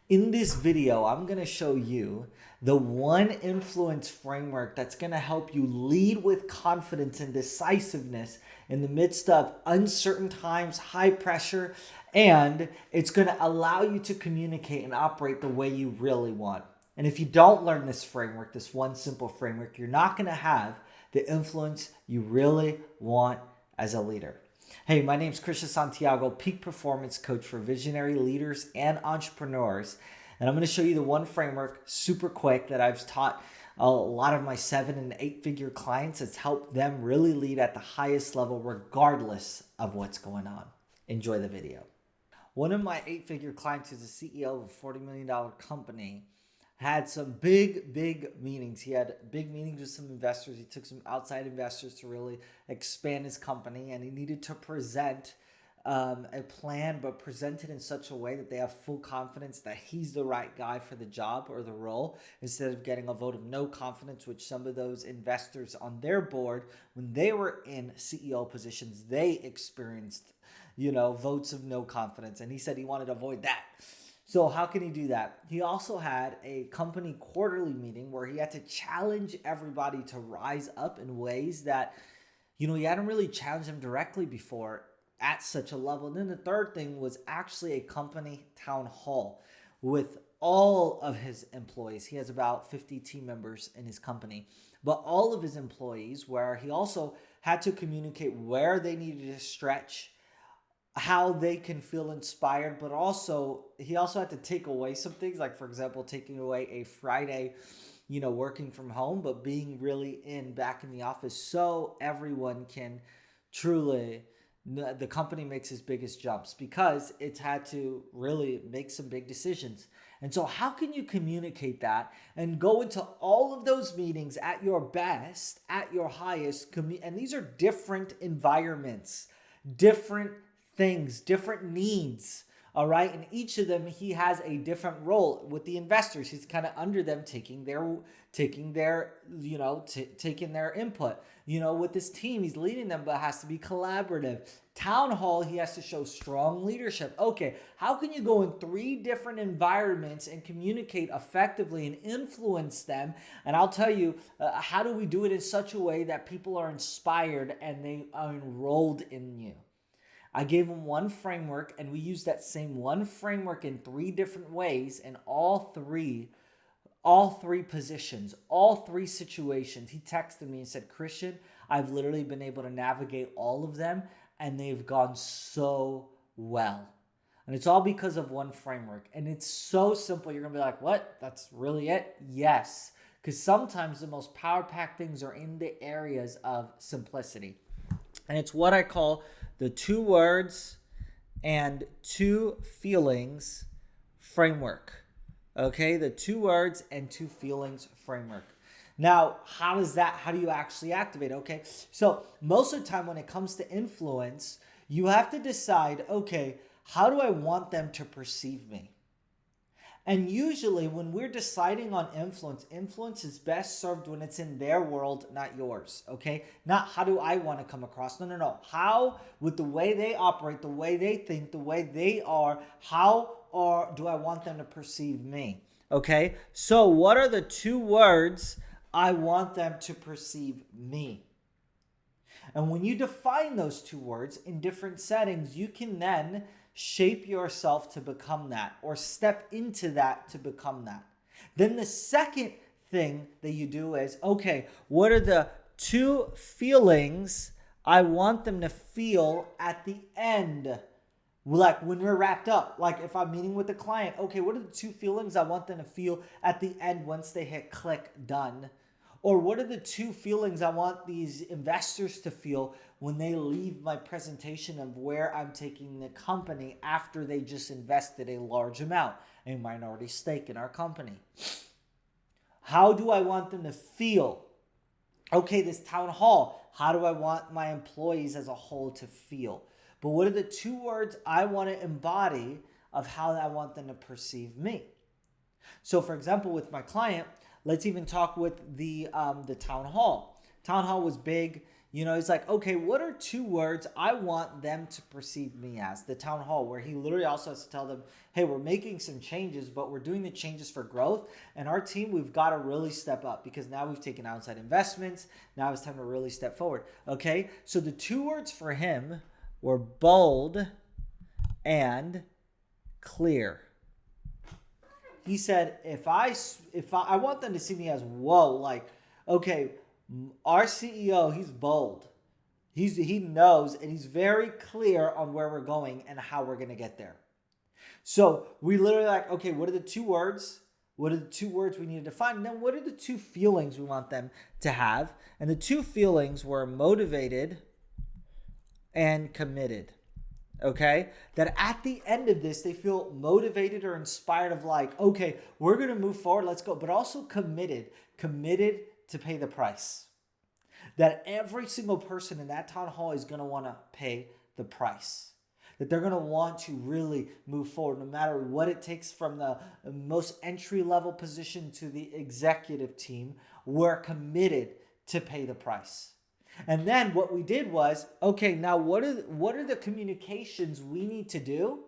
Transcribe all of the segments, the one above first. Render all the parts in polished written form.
In this video, I'm going to show you the one influence framework that's going to help you lead with confidence and decisiveness in the midst of uncertain times, high pressure, and it's going to allow you to communicate and operate the way you really want. And if you don't learn this framework, this one simple framework, you're not going to have the influence you really want as a leader. Hey, my name is Christian Santiago, peak performance coach for visionary leaders and entrepreneurs. And I'm going to show you the one framework super quick that I've taught a lot of my 7 and 8 figure clients. It's helped them really lead at the highest level regardless of what's going on. Enjoy the video. One of my 8-figure clients who's the CEO of a $40 million company had some big meetings. He had big meetings with some investors. He took some outside investors to really expand his company, and he needed to present a plan, but present it in such a way that they have full confidence that he's the right guy for the job or the role, instead of getting a vote of no confidence, which some of those investors on their board, when they were in CEO positions, they experienced, votes of no confidence. And he said he wanted to avoid that. So how can he do that? He also had a company quarterly meeting where he had to challenge everybody to rise up in ways that, he hadn't really challenged them directly before at such a level. And then the third thing was actually a company town hall with all of his employees. He has about 50 team members in his company, but all of his employees, where he also had to communicate where they needed to stretch, how they can feel inspired, but also he also had to take away some things, like, for example, taking away a Friday, working from home, but being really back in the office, so everyone can truly, the company makes its biggest jumps, because it's had to really make some big decisions. And so how can you communicate that and go into all of those meetings at your best, at your highest, and these are different environments, different things, different needs, all right? And each of them, he has a different role. With the investors, he's kind of under them, taking their input. With his team, he's leading them, but it has to be collaborative. Town hall, he has to show strong leadership. Okay, how can you go in 3 different environments and communicate effectively and influence them? And I'll tell you, how do we do it in such a way that people are inspired and they are enrolled in you? I gave him one framework, and we used that same one framework in 3 different ways in all three positions, all 3 situations. He texted me and said, Christian, I've literally been able to navigate all of them, and they've gone so well. And it's all because of one framework. And it's so simple. You're going to be like, what? That's really it? Yes. Because sometimes the most power-packed things are in the areas of simplicity. And it's what I call the 2 words and 2 feelings framework. Okay, the 2 words and 2 feelings framework. Now, how do you actually activate? Okay, so most of the time when it comes to influence, you have to decide, okay, how do I want them to perceive me? And usually when we're deciding on influence is best served when it's in their world, not yours, okay? Not how do I want to come across? No. How, with the way they operate, the way they think, the way they are, do I want them to perceive me? Okay? So what are the 2 words I want them to perceive me? And when you define those 2 words in different settings, you can then shape yourself to become that, or step into that to become that. Then the second thing that you do is, okay, what are the 2 feelings I want them to feel at the end? Like when we're wrapped up, like if I'm meeting with a client, okay, what are the 2 feelings I want them to feel at the end once they hit click done? Or what are the 2 feelings I want these investors to feel when they leave my presentation of where I'm taking the company after they just invested a large amount, a minority stake in our company? How do I want them to feel? Okay, this town hall, how do I want my employees as a whole to feel? But what are the 2 words I want to embody of how I want them to perceive me? So for example, with my client, let's even talk with the town hall. Town hall was big. He's like, okay, what are 2 words I want them to perceive me as? The town hall, where he literally also has to tell them, hey, we're making some changes, but we're doing the changes for growth. And our team, we've got to really step up because now we've taken outside investments. Now it's time to really step forward. Okay, so the 2 words for him were bold and clear. He said, if I want them to see me as, whoa, like, okay, our CEO, he's bold. He knows, and he's very clear on where we're going and how we're going to get there. So we literally like, okay, what are the 2 words? What are the 2 words we need to define? And then what are the 2 feelings we want them to have? And the 2 feelings were motivated and committed. Okay, that at the end of this, they feel motivated or inspired of like, okay, we're going to move forward, let's go, but also committed to pay the price. That every single person in that town hall is going to want to pay the price. That they're going to want to really move forward, no matter what it takes, from the most entry level position to the executive team. We're committed to pay the price. And then what we did was, okay, now what are the communications we need to do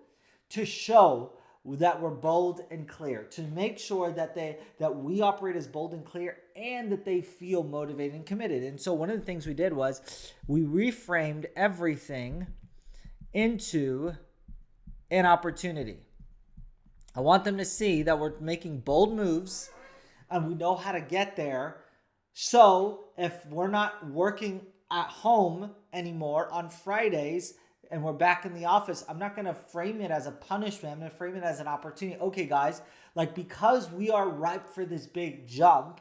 to show that we're bold and clear, to make sure that we operate as bold and clear, and that they feel motivated and committed. And so one of the things we did was we reframed everything into an opportunity. I want them to see that we're making bold moves and we know how to get there. So if we're not working at home anymore on Fridays and we're back in the office, I'm not going to frame it as a punishment. I'm going to frame it as an opportunity. Okay, guys, like, because we are ripe for this big jump,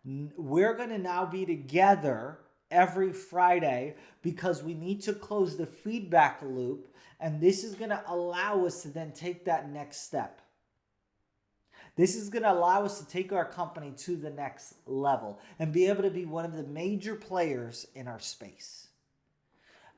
we're going to now be together every Friday because we need to close the feedback loop. And this is going to allow us to then take that next step. This is going to allow us to take our company to the next level and be able to be one of the major players in our space.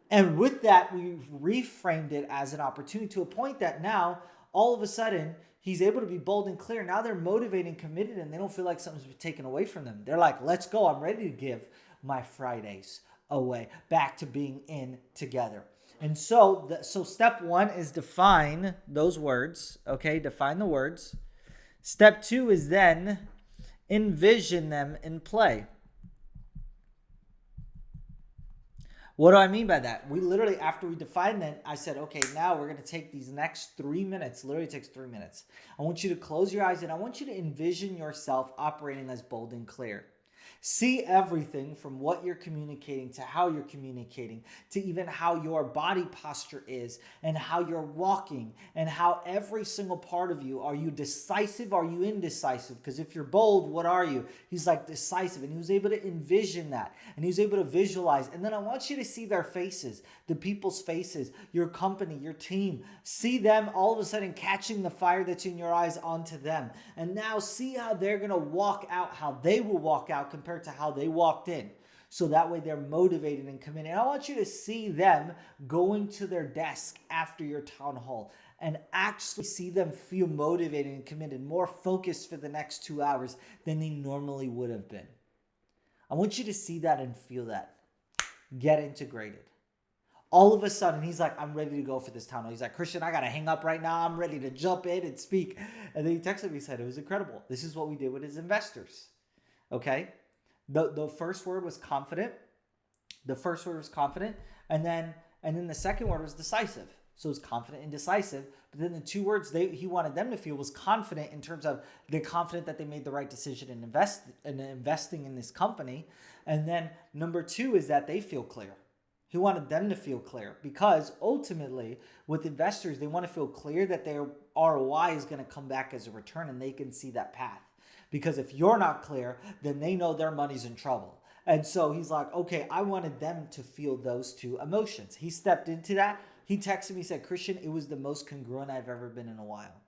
And with that, we've reframed it as an opportunity to a point that now, all of a sudden, he's able to be bold and clear. Now they're motivated and committed, and they don't feel like something's been taken away from them. They're like, let's go. I'm ready to give my Fridays away, back to being in together. And so step 1 is define those words. Okay, define the words. Step 2 is then envision them in play. What do I mean by that? We literally, after we defined that, I said, okay, now we're going to take these next 3 minutes. Literally takes 3 minutes. I want you to close your eyes and I want you to envision yourself operating as bold and clear. See everything from what you're communicating to how you're communicating to even how your body posture is and how you're walking and how every single part of you, are you decisive? Are you indecisive? Because if you're bold, what are you? He's like decisive, and he was able to envision that and he was able to visualize. And then I want you to see their faces, the people's faces, your company, your team. See them all of a sudden catching the fire that's in your eyes onto them. And now see how they're going to walk out, how they will walk out compared to how they walked in. So that way they're motivated and committed. And I want you to see them going to their desk after your town hall and actually see them feel motivated and committed, more focused for the next 2 hours than they normally would have been. I want you to see that and feel that. Get integrated. All of a sudden, he's like, I'm ready to go for this town hall. He's like, Christian, I got to hang up right now. I'm ready to jump in and speak. And then he texted me and said, it was incredible. This is what we did with his investors. Okay? The first word was confident. And then the second word was decisive. So it was confident and decisive. But then the 2 words he wanted them to feel was confident, in terms of they're confident that they made the right decision in investing in this company. And then number 2 is that they feel clear. He wanted them to feel clear, because ultimately with investors, they want to feel clear that their ROI is going to come back as a return and they can see that path. Because if you're not clear, then they know their money's in trouble. And so he's like, okay, I wanted them to feel those 2 emotions. He stepped into that. He texted me, said, Christian, it was the most congruent I've ever been in a while.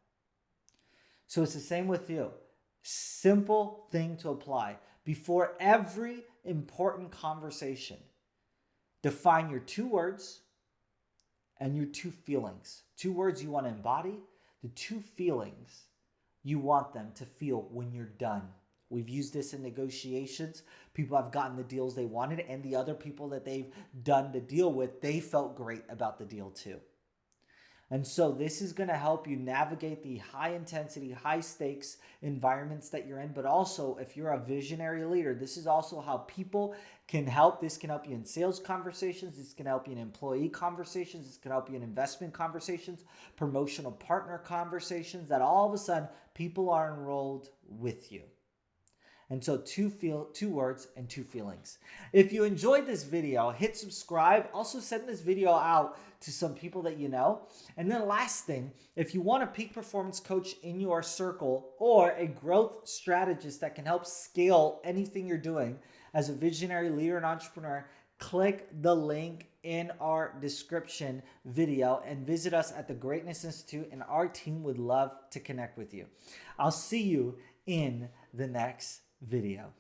So it's the same with you. Simple thing to apply. Before every important conversation, define your 2 words and your 2 feelings. 2 words you want to embody, the 2 feelings you want them to feel when you're done We've used this in negotiations. People have gotten the deals they wanted, and the other people that they've done the deal with, they felt great about the deal too. And so this is going to help you navigate the high intensity, high stakes environments that you're in. But also, if you're a visionary leader, this is also how people can help. This can help you in sales conversations. This can help you in employee conversations. This can help you in investment conversations, promotional partner conversations, that all of a sudden people are enrolled with you. And so two words and two feelings. If you enjoyed this video, hit subscribe. Also send this video out to some people that you know. And then last thing, if you want a peak performance coach in your circle or a growth strategist that can help scale anything you're doing as a visionary leader and entrepreneur, click the link in our description video and visit us at the Greatness Institute, and our team would love to connect with you. I'll see you in the next video.